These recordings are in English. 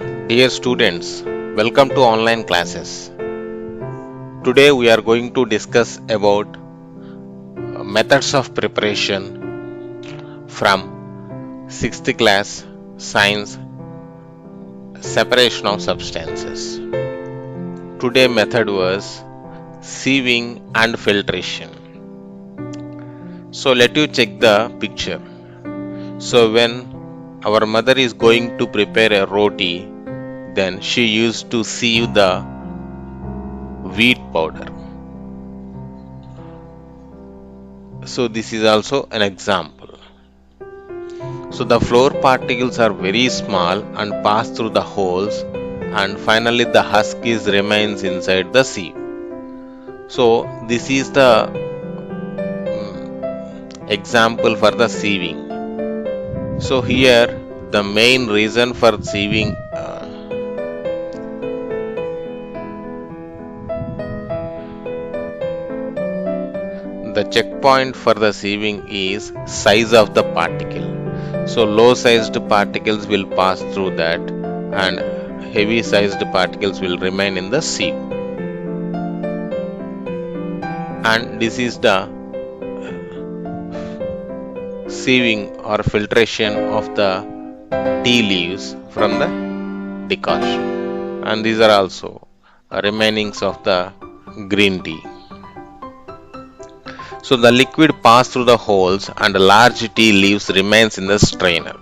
Dear students, welcome to online classes. Today we are going to discuss about methods of preparation from 6th class science separation of substances. Today method was sieving and filtration. So let you check the picture. So when our mother is going to prepare a roti, then she used to sieve the wheat powder. So this is also an example. So the flour particles are very small and pass through the holes, and finally the husk remains inside the sieve. So this is the example for the sieving. So here the main reason for sieving the checkpoint for the sieving is size of the particle. So low sized particles will pass through that and heavy sized particles will remain in the sieve. And this is the sieving or filtration of the tea leaves from the decoction. And these are also remainings of the green tea. So the liquid passes through the holes and large tea leaves remains in the strainer.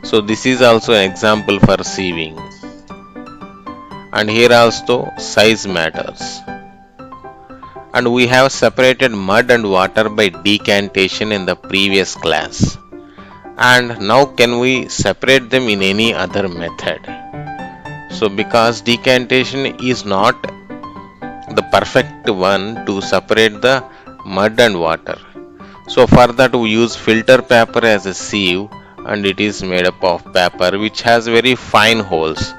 So this is also an example for sieving. And here also size matters. And we have separated mud and water by decantation in the previous class. And now can we separate them in any other method? So because decantation is not the perfect one to separate the mud and water. So for that we use filter paper as a sieve, and it is made up of paper which has very fine holes.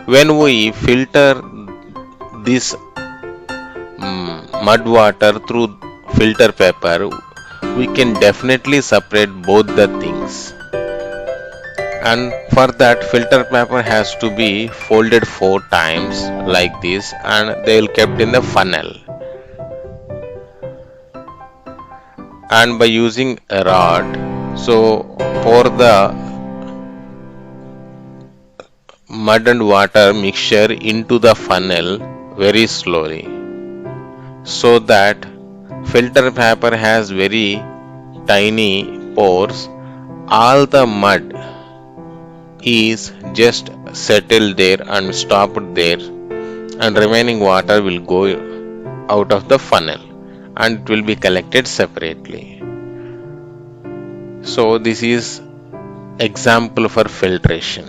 When we filter this mud water through filter paper, we can definitely separate both the things. And for that filter paper has to be folded 4 times like this, and they will kept in the funnel. And by using a rod, so pour the mud and water mixture into the funnel very slowly, so that filter paper has very tiny pores. All the mud is just settled there and stopped there, and remaining water will go out of the funnel and it will be collected separately. So this is example for filtration.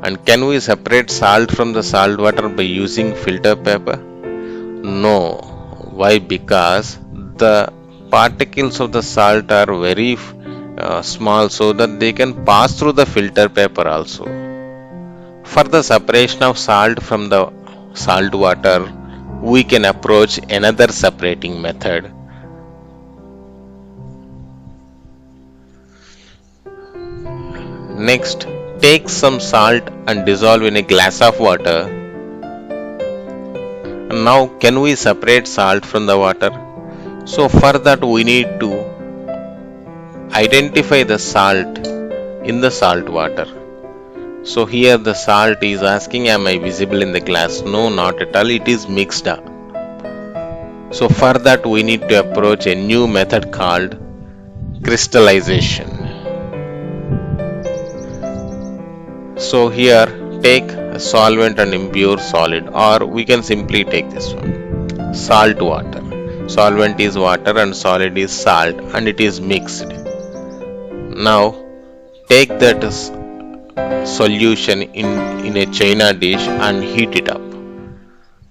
And can we separate salt from the salt water by using filter paper? No. Why? Because the particles of the salt are very small, so that they can pass through the filter paper also. For the separation of salt from the salt water, we can approach another separating method. Next, take some salt and dissolve in a glass of water. Now, can we separate salt from the water? So for that we need to identify the salt in the salt water. So here the salt is asking, am I visible in the glass? No, not at all. It is mixed up. So for that we need to approach a new method called crystallization. So here take a solvent and impure solid, or we can simply take this one, salt water. Solvent is water and solid is salt, and it is mixed. Now take that solution in a china dish and heat it up,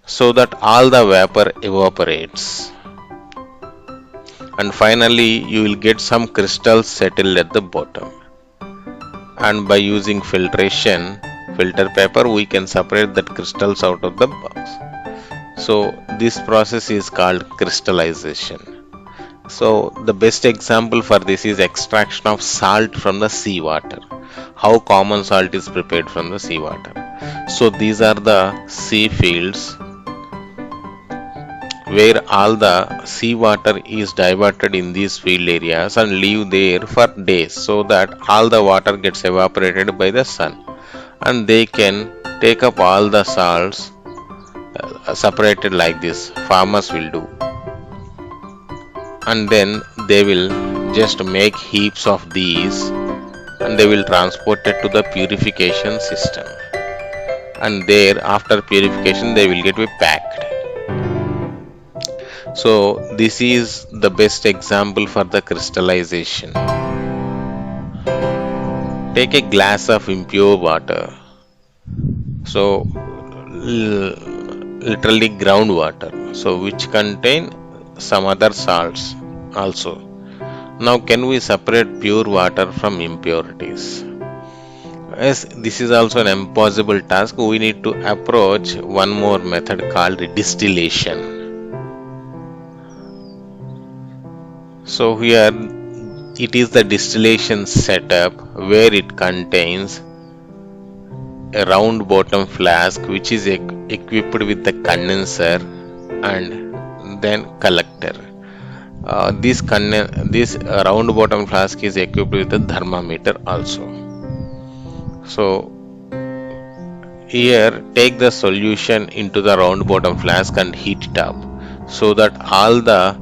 so that all the vapor evaporates, and finally you will get some crystals settled at the bottom. And by using filtration, filter paper, we can separate that crystals out of the box. So this process is called crystallization. So the best example for this is extraction of salt from the seawater. How common salt is prepared from the seawater. So these are the sea fields where all the seawater is diverted in these field areas and leave there for days so that all the water gets evaporated by the sun, and they can take up all the salts separated like this farmers will do, and then they will just make heaps of these and they will transport it to the purification system, and there after purification they will get be packed. So this is the best example for the crystallization. Take a glass of impure water, so literally groundwater, so which contain some other salts also. Now can we separate pure water from impurities? Yes, this is also an impossible task. We need to approach one more method called distillation. So here it is the distillation setup where it contains a round bottom flask which is equipped with the condenser and then collector. This round bottom flask is equipped with a thermometer also. So here take the solution into the round bottom flask and heat it up so that all the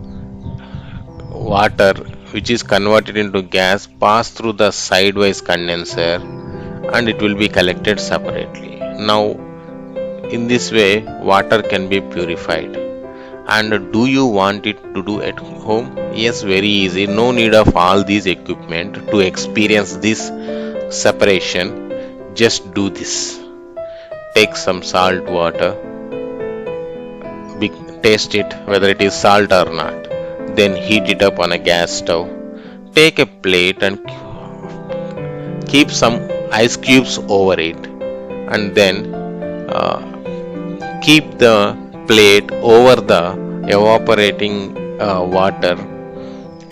water which is converted into gas pass through the sidewise condenser and it will be collected separately. Now in this way water can be purified. And do you want it to do at home? Yes, very easy. No need of all these equipment to experience this separation. Just do this. Take some salt water, taste it whether it is salt or not, then heat it up on a gas stove. Take a plate and keep some ice cubes over it, and then keep the plate over the evaporating water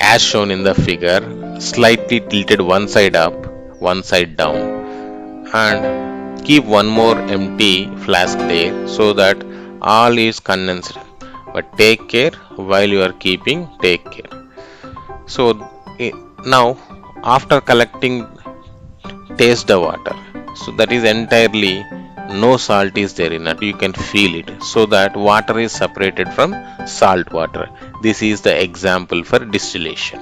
as shown in the figure, slightly tilted one side up, one side down, and keep one more empty flask there so that all is condensed. But take care while you are keeping, take care. So now after collecting, taste the water. So that is entirely no salt is there in it. You can feel it, so that water is separated from salt water. This is the example for distillation.